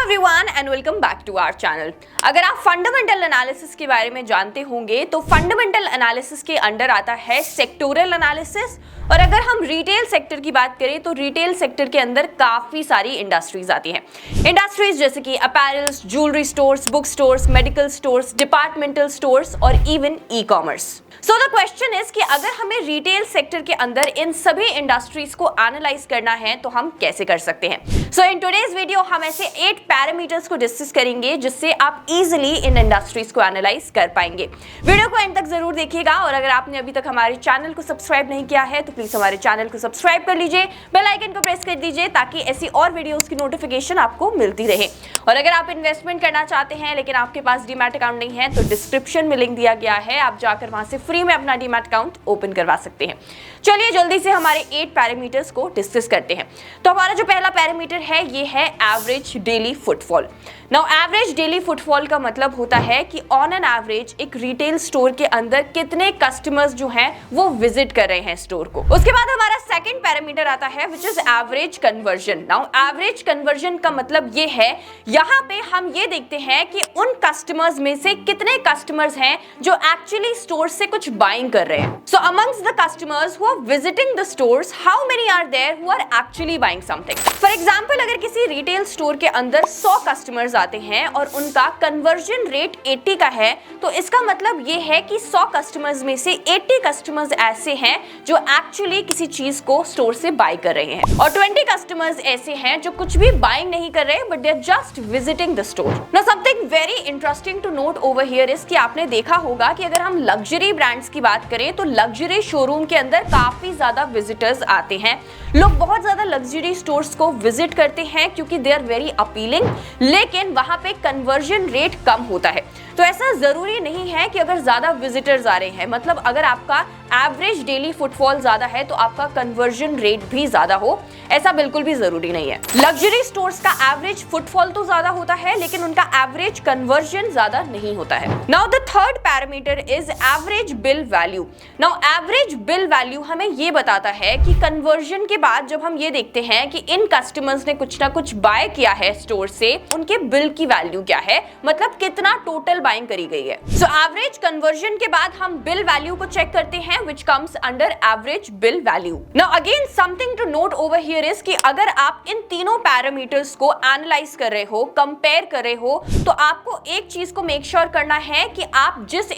Everyone and welcome back to our channel. अगर आप fundamental analysis के बारे में जानते होंगे तो फंडामेंटल एनालिसिस के अंडर आता है सेक्टोरल एनालिसिस, और अगर हम रिटेल सेक्टर की बात करें तो रिटेल सेक्टर के अंदर काफी सारी इंडस्ट्रीज आती हैं। इंडस्ट्रीज जैसे कि apparels, jewellery stores, book stores, medical stores, departmental stores और even e commerce. So the question is कि अगर हमें रिटेल सेक्टर के अंदर इन सभी इंडस्ट्रीज को एनालाइज करना है तो हम कैसे कर सकते हैं। सो इन टुडेज वीडियो हम ऐसे 8 पैरामीटर्स को डिस्कस करेंगे जिससे आप इजीली इन इंडस्ट्रीज को एनालाइज कर पाएंगे। वीडियो को एंड तक जरूर देखिएगा, और अगर आपने अभी तक हमारे चैनल को सब्सक्राइब नहीं किया है तो प्लीज हमारे चैनल को सब्सक्राइब कर लीजिए, बेल आइकन को प्रेस कर दीजिए ताकि ऐसी और वीडियोस की नोटिफिकेशन आपको मिलती रहे। और अगर आप इन्वेस्टमेंट करना चाहते हैं लेकिन आपके पास डीमैट अकाउंट नहीं है तो डिस्क्रिप्शन में लिंक दिया गया है, आप जाकर वहां से फ्री में अपना डीमैट अकाउंट ओपन करवा सकते हैं। चलिए जल्दी से हमारे 8 पैरामीटर्स को डिस्कस करते हैं। तो हमारा जो पहला पैरामीटर है ये है average daily footfall. Now average daily footfall का मतलब होता है कि ऑन एन एवरेज एक रिटेल स्टोर के अंदर कितने कस्टमर्स जो हैं वो विजिट कर रहे हैं स्टोर को। उसके बाद हमारा सेकंड पैरामीटर आता है which is average conversion. Now average conversion का मतलब ये है, यहाँ पे हम ये देखते हैं कि उन कस्टमर्स में से कितने कस्टमर्स हैं जो एक्चुअली स्टोर से कुछ बाइंग कर रहे हैं। So amongst the customers who are visiting the stores, how many are there who are actually buying something. For example अगर किसी रिटेल स्टोर के अंदर 100 कस्टमर्स आते हैं और उनका कन्वर्जन रेट 80 का है, तो इसका मतलब ये है कि 100 कस्टमर्स में से 80 कस्टमर्स ऐसे हैं जो एक्चुअली किसी चीज को स्टोर से बाय कर रहे हैं, और 20 कस्टमर्स ऐसे हैं जो कुछ भी बाइंग नहीं कर रहे but they are just visiting the store. Now something very interesting to note over here is कि आपने देखा होगा कि अगर हम लग्जरी ब्रांड्स की बात करें तो लग्जरी शोरूम के अंदर काफी ज्यादा विजिटर्स आते हैं। लोग बहुत ज्यादा लग्जरी स्टोर्स को विजिट करते हैं क्योंकि दे आर वेरी अपीलिंग, लेकिन वहां पे कन्वर्जन रेट कम होता है। तो ऐसा जरूरी नहीं है कि अगर ज्यादा विजिटर्स आ रहे हैं, मतलब अगर आपका एवरेज डेली फुटफॉल ज्यादा है तो आपका कन्वर्जन रेट भी ज्यादा हो, ऐसा बिल्कुल भी जरूरी नहीं है। लग्जरी स्टोर्स का एवरेज फुटफॉल तो ज्यादा होता है लेकिन उनका एवरेज कन्वर्जन ज्यादा नहीं होता है। Now the third parameter is average bill value. Now average bill value हमें ये बताता है कि कन्वर्जन के बाद जब हम ये देखते हैं कि इन कस्टमर्स ने कुछ ना कुछ बाय किया है स्टोर से, उनके बिल की वैल्यू क्या है, मतलब कितना टोटल बाइंग करी गई है। सो एवरेज कन्वर्जन के बाद हम बिल वैल्यू को चेक करते हैं which comes under average bill value. Now again something to note over here is कि अगर आप इन तीनों पैरामीटर्स को एनालाइज कर रहे हो, कंपेयर कर रहे हो, तो आपको एक चीज को मेक श्योर करना है कि आप जिस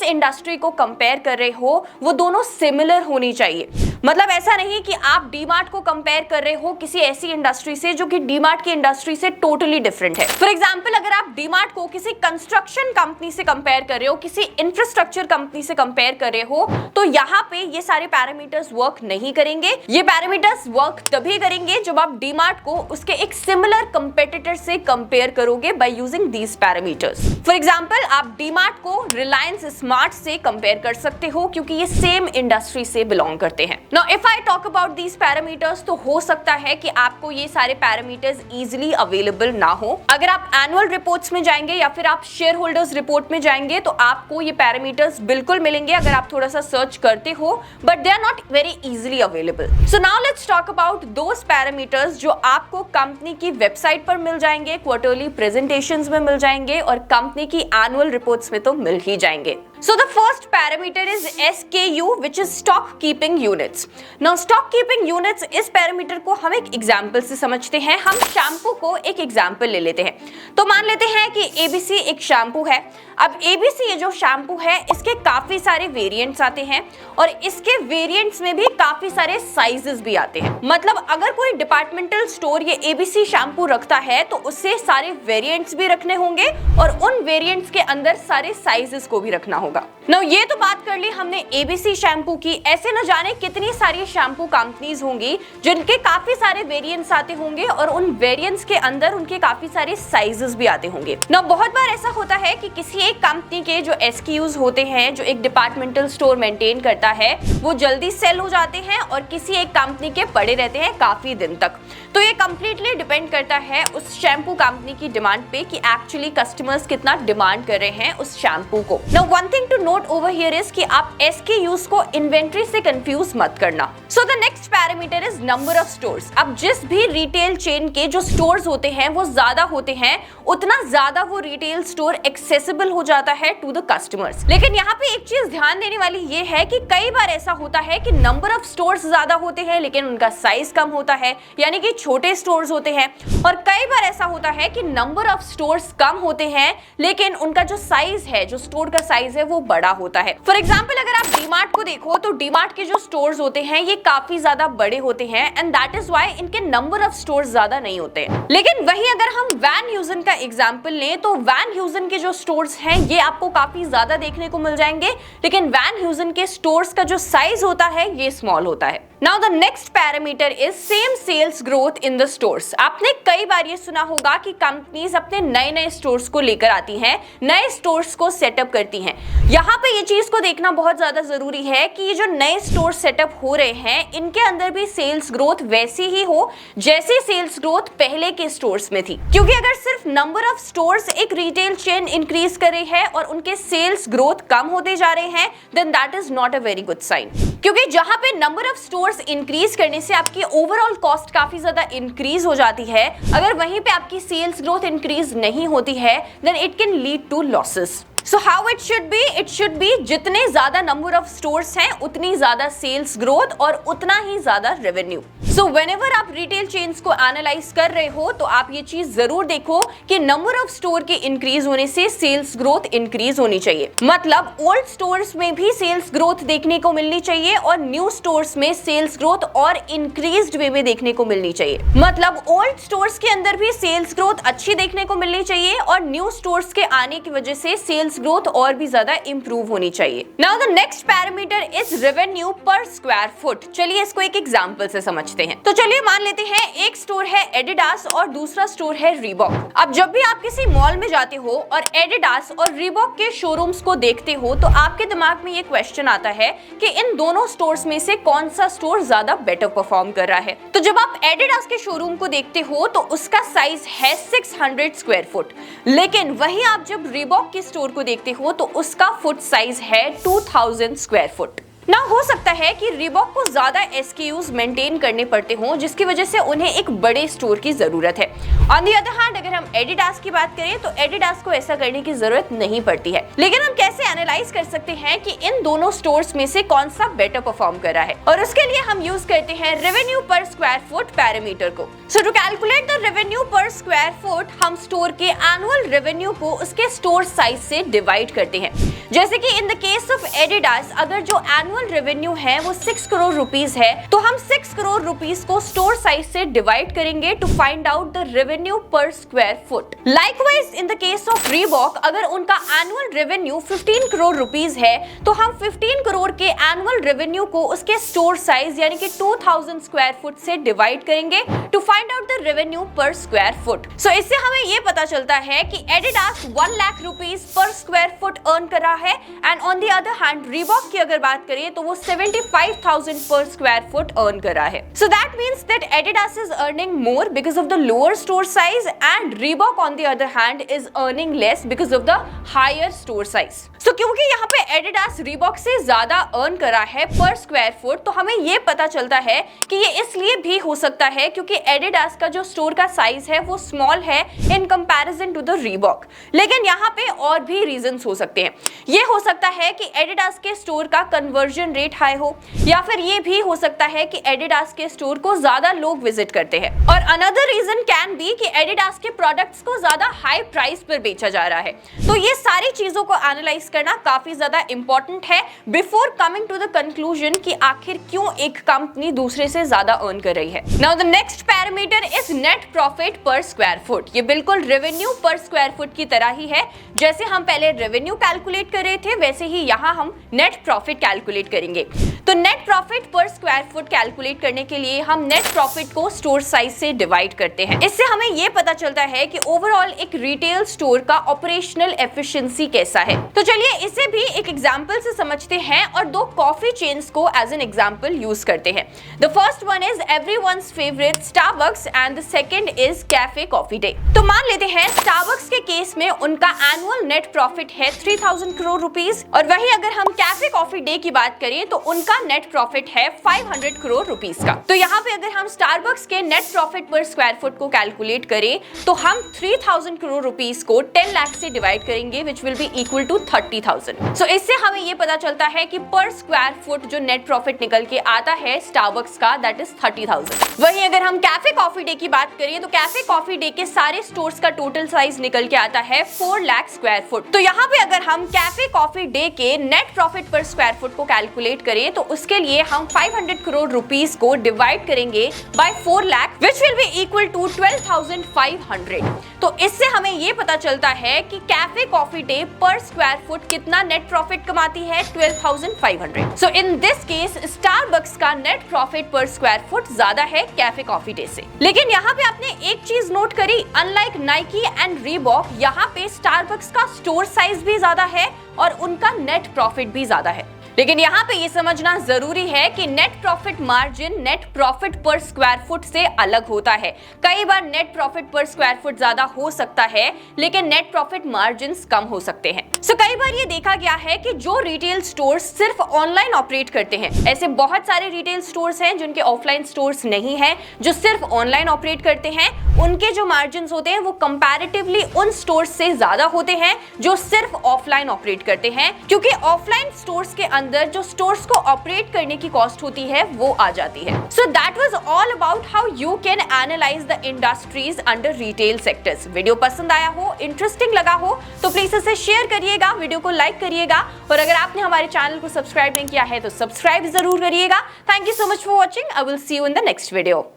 इंडस्ट्री को कंपेयर कर रहे हो वो दोनों सिमिलर होनी चाहिए। मतलब ऐसा नहीं कि आप डीमार्ट को कंपेयर कर रहे हो किसी ऐसी इंडस्ट्री से जो कि डीमार्ट की इंडस्ट्री से टोटली डिफरेंट है। फॉर एग्जांपल अगर आप डीमार्ट को किसी कंस्ट्रक्शन कंपनी से कंपेयर कर रहे हो, किसी इंफ्रास्ट्रक्चर कंपनी से कंपेयर कर रहे हो, तो यहाँ पे ये सारे पैरामीटर्स वर्क नहीं करेंगे। ये पैरामीटर्स वर्क तभी करेंगे जब आप डीमार्ट को उसके एक सिमिलर कंपेटिटर से कंपेयर करोगे by using these parameters. For example आप डीमार्ट को रिलायंस स्मार्ट से कंपेयर कर सकते हो क्योंकि ये सेम इंडस्ट्री से बिलोंग करते हैं। Now if I talk about these parameters, तो हो सकता है कि आपको ये सारे पैरामीटर्स इजीली अवेलेबल ना हो। अगर आप एनुअल रिपोर्ट्स में जाएंगे या फिर आप शेयर होल्डर्स रिपोर्ट में जाएंगे तो आपको ये पैरामीटर्स बिल्कुल मिलेंगे अगर आप थोड़ा सा सर्च करते हो, but they are not very easily available. So now let's talk about those parameters जो आपको कंपनी की वेबसाइट पर मिल जाएंगे, क्वार्टरली प्रेजेंटेशंस में मिल जाएंगे और कंपनी की एनुअल रिपोर्ट्स में तो मिल ही जाएंगे। So the first parameter is SKU which is stock keeping units. Now stock keeping units इस पैरामीटर को हम एक एग्जाम्पल से समझते हैं। हम शैम्पू को एक एग्जाम्पल ले लेते हैं। तो मान लेते हैं कि ABC एक शैम्पू है। अब ABC ये जो शैम्पू है इसके काफी सारे वेरिएंट्स आते हैं और इसके वेरिएंट्स में भी काफी सारे साइजेस भी आते हैं। मतलब अगर कोई डिपार्टमेंटल स्टोर ये ABC शैम्पू रखता है तो उससे सारे वेरिएंट्स भी रखने होंगे और उन वेरिएंट्स के अंदर सारे साइजेस को भी रखना होगा। नाउ ये तो बात कर ली हमने ABC शैम्पू की। ऐसे न जाने कितनी सारी शैम्पू कंपनीज होंगी जिनके काफी सारे वेरिएंट्स आते होंगे और उन वेरिएंट्स के अंदर उनके काफी सारे साइजेस भी आते होंगे। नाउ बहुत बार ऐसा होता है कि किसी एक कंपनी के जो SKUs होते हैं जो एक डिपार्टमेंटल स्टोर मेंटेन करता है वो जल्दी सेल हो जाते हैं और किसी एक कंपनी के पड़े रहते हैं काफी दिन तक। तो ये कंप्लीटली डिपेंड करता है उस शैम्पू कंपनी की डिमांड पे कि एक्चुअली कस्टमर्स कितना डिमांड कर रहे हैं उस शैम्पू को। Now one thing thing to note over here is कि आप SKUs को इन्वेंट्री से कंफ्यूज मत करना। So the next parameter is number of stores. अब जिस भी रिटेल चेन के जो स्टोर्स होते हैं वो ज्यादा होते हैं, उतना ज्यादा वो रिटेल स्टोर एक्सेसिबल हो जाता है टू द कस्टमर्स। लेकिन यहाँ पे एक चीज ध्यान देने वाली ये है कि कई बार ऐसा होता है कि नंबर ऑफ स्टोर्स ज्यादा होते हैं लेकिन उनका साइज कम होता है, यानी कि छोटे स्टोर्स होते हैं। और कई बार ऐसा होता है कि नंबर ऑफ स्टोर्स कम होते हैं लेकिन उनका जो साइज है, जो स्टोर का साइज है, वो बड़ा होता है। फॉर एग्जाम्पल अगर आप डीमार्ट को देखो तो डीमार्ट के जो स्टोर्स होते हैं ये काफी ज्यादा बड़े होते हैं एंड दैट इज व्हाई इनके नंबर ऑफ स्टोर्स ज्यादा नहीं होते। लेकिन वही अगर हम वैन ह्यूजन का एग्जाम्पल लें तो वैन ह्यूजन के जो स्टोर्स हैं ये आपको काफी ज्यादा देखने को मिल जाएंगे, लेकिन वैन ह्यूजन के स्टोर्स का जो साइज होता है ये स्मॉल होता है। Now the next parameter is same sales growth in the stores. आपने कई बार ये सुना होगा कि कंपनीज अपने नए नए स्टोर्स को लेकर आती हैं, नए स्टोर्स को सेटअप करती हैं। यहाँ पे ये चीज को देखना बहुत ज्यादा जरूरी है कि ये जो नए स्टोर सेटअप हो रहे हैं इनके अंदर भी सेल्स ग्रोथ वैसी ही हो जैसी सेल्स ग्रोथ पहले के स्टोर्स में थी। क्योंकि अगर सिर्फ नंबर ऑफ स्टोर्स एक रिटेल चेन इंक्रीज कर रही है और उनके सेल्स ग्रोथ कम होते जा रहे हैं then that is not a very good sign. क्योंकि जहां पे नंबर ऑफ स्टोर्स इंक्रीज करने से आपकी ओवरऑल कॉस्ट काफी ज्यादा इंक्रीज हो जाती है, अगर वहीं पे आपकी सेल्स ग्रोथ इंक्रीज नहीं होती है then it can lead to losses. So how it should be? It should be जितने ज्यादा नंबर ऑफ स्टोर्स हैं उतनी ज्यादा सेल्स ग्रोथ और उतना ही ज्यादा रेवेन्यू। सो व्हेनेवर आप रिटेल चेन्स को एनालाइज कर रहे हो तो आप ये चीज जरूर देखो कि नंबर ऑफ स्टोर के इंक्रीज होने से सेल्स ग्रोथ इंक्रीज होनी चाहिए। मतलब ओल्ड स्टोर्स में भी सेल्स ग्रोथ देखने को मिलनी चाहिए और न्यू स्टोर्स में सेल्स ग्रोथ और इंक्रीज्ड वे में देखने को मिलनी चाहिए। मतलब ओल्ड स्टोर्स के अंदर भी सेल्स ग्रोथ अच्छी देखने को मिलनी चाहिए और न्यू स्टोर्स के आने की वजह से सेल्स ग्रोथ और भी ज्यादा इंप्रूव होनी चाहिए। Now the next parameter is revenue per square foot. चलिए इसको एक एग्जांपल से समझते हैं। तो चलिए मान लेते हैं एक स्टोर है एडिडास और दूसरा स्टोर है रीबॉक। अब जब भी आप किसी मॉल में जाते हो और एडिडास और रीबॉक के शोरूम्स को देखते हो तो आपके दिमाग में ये क्वेश्चन आता है कि इन दोनों स्टोर्स में से कौन सा स्टोर ज्यादा बेटर परफॉर्म कर रहा है। तो जब आप एडिडास के शोरूम को देखते हो तो उसका साइज है 600 स्क्वायर फुट, लेकिन वही आप जब रीबॉक के स्टोर को देखते हो तो उसका फुट साइज है 2000 स्क्वायर फुट। ना हो सकता है कि रीबॉक को ज्यादा SKUs मेंटेन करने पड़ते हों जिसकी वजह से उन्हें एक बड़े स्टोर की जरूरत है। ऑन दी अदर हैंड अगर हम एडिडास की बात करें तो एडिडास को ऐसा करने की जरूरत नहीं पड़ती है। लेकिन हम कैसे एनालाइज कर सकते हैं कि इन दोनों स्टोर्स में से कौन सा बेटर परफॉर्म कर रहा है, और उसके लिए हम यूज करते हैं revenue per square foot parameter को। सो to calculate the revenue per square foot हम स्टोर के एनुअल रेवेन्यू को उसके स्टोर साइज से डिवाइड करते हैं। जैसे कि इन द केस ऑफ एडिडास अगर जो एनुअल रेवेन्यू है वो 6 करोड़ रुपीस है तो हम 6 करोड़ रुपीस को स्टोर साइज से डिवाइड करेंगे to find out the revenue per square foot. Likewise in the case of Reebok अगर उनका एनुअल रेवेन्यू 15 करोड़ रुपीस है तो हम 15 करोड़ के एनुअल रेवेन्यू को उसके स्टोर साइज यानी कि 2000 स्क्वायर फुट से डिवाइड करेंगे to find out the revenue per square foot. So इससे हमें ये पता चलता है कि Adidas 1 lakh rupees per square foot earn कर रहा है and on the other hand Reebok की अगर बात करें तो वो 75,000 पर स्क्वायर फुट अर्न कर रहा है। So that means that Adidas is earning more because of the lower store size and Reebok on the other hand is earning less because of the higher store size. So क्योंकि यहाँ पे Adidas Reebok से ज्यादा earn कर रहा है पर square foot तो हमें ये पता चलता है कि ये इसलिए भी हो सकता है क्योंकि एडिडास का जो स्टोर का साइज है वो स्मॉल है in comparison to the Reebok. लेकिन यहाँ पे और भी रीजंस हो सकते हैं। ये हो सकता है कि एडिडास के स्टोर का कन्वर्जन रेट हाई हो, या फिर ये भी हो सकता है कि एडिडास के स्टोर को ज्यादा लोग विजिट करते हैं। और अनदर रीजन कैन बी कि एडिडास के प्रोडक्ट्स को ज्यादा हाई प्राइस पर बेचा जा रहा है। तो ये सारी चीजों को एनालाइज करना काफी ज्यादा इंपॉर्टेंट है before coming to the conclusion कि आखिर क्यों एक कंपनी दूसरे से ज्यादा अर्न कर रही है। Now the next parameter is net profit per square foot. ये बिल्कुल रेवेन्यू पर स्क्वायर फुट की तरह ही है। जैसे हम पहले रेवेन्यू कैलकुलेट कर रहे थे वैसे ही यहाँ हम नेट प्रॉफिट कैलकुलेट करेंगे। तो net profit per square foot calculate करने के लिए हम नेट प्रॉफिट को स्टोर साइज से डिवाइड करते हैं। इससे हमें यह पता चलता है कि ओवरऑल एक रिटेल स्टोर का ऑपरेशनल एफिशिएंसी कैसा है। तो चलिए इसे भी एक एग्जांपल से समझते हैं और दो कॉफी चेन्स को एज एन एग्जांपल यूज करते हैं। The first one is everyone's favourite Starbucks and and the second is cafe Coffee day. तो मान लेते हैं स्टारबक्स के केस में उनका एनुअल नेट प्रॉफिट है 3000 करोड़ रुपीस, और वही अगर हम कैफे कॉफी डे की बात करें तो उनका नेट प्रॉफिट है 500 करोड़ रुपीस का। तो यहाँ पे अगर हम स्टारबक्स के net profit per square foot को कैलकुलेट करें तो हम 3000 करोड़ रुपीस को 10 लाख से डिवाइड करेंगे, which will be equal to 30,000। So इससे हमें ये पता चलता है कि पर स्क्वायर फुट जो नेट प्रॉफिट निकल के आता है स्टारबक्स का, दैट इज 30,000। वहीं अगर हम कैफे कॉफी डे की बात करें तो कैफे कॉफी डे के सारे स्टोर्स का टोटल साइज निकल के आता है 4 लाख स्क्वायर फुट। तो यहाँ पे अगर हम कैफे कॉफी डे के net profit per square foot को कैलकुलेट करें तो उसके लिए हम 500 करोड़ रुपीस को डिवाइड करेंगे by 4 lakh, which will be equal to 12,500। तो इससे हमें ये पता चलता है कि Cafe Coffee Day per square foot कितना नेट प्रॉफिट कमाती है, 12,500। So in this case Starbucks का net profit per square foot ज्यादा है कैफे कॉफी डे से। लेकिन यहाँ पे आपने एक चीज नोट करी, अनलाइक नाइकी एंड रीबॉक, यहाँ पे स्टारबक्स का स्टोर साइज भी ज्यादा है और उनका नेट प्रॉफिट भी ज्यादा है। लेकिन यहाँ पे ये समझना जरूरी है कि net profit margin net profit per square foot से अलग होता है। कई बार net profit per square foot ज्यादा हो सकता है लेकिन नेट प्रॉफिट मार्जिन्स कम हो सकते हैं। सो कई बार ये देखा गया है कि जो रिटेल स्टोर्स सिर्फ ऑनलाइन ऑपरेट करते हैं, ऐसे बहुत सारे रिटेल स्टोर्स हैं जिनके ऑफलाइन स्टोर्स नहीं है, जो सिर्फ ऑनलाइन ऑपरेट करते हैं, उनके जो मार्जिन्स होते हैं वो कंपैरेटिवली उन स्टोर्स से ज्यादा होते हैं जो सिर्फ ऑफलाइन ऑपरेट करते हैं, क्योंकि ऑफलाइन स्टोर्स के अंदर जो स्टोर्स को ऑपरेट करने की कॉस्ट होती है वो आ जाती है। So that was all about how you can analyse the industries under retail sectors. Video पसंद आया हो, इंटरेस्टिंग लगा हो तो प्लीज इसे शेयर करिएगा, वीडियो को लाइक करिएगा, और अगर आपने हमारे चैनल को सब्सक्राइब नहीं किया है तो सब्सक्राइब जरूर करिएगा। Thank you so much for watching. I will see you in the next video.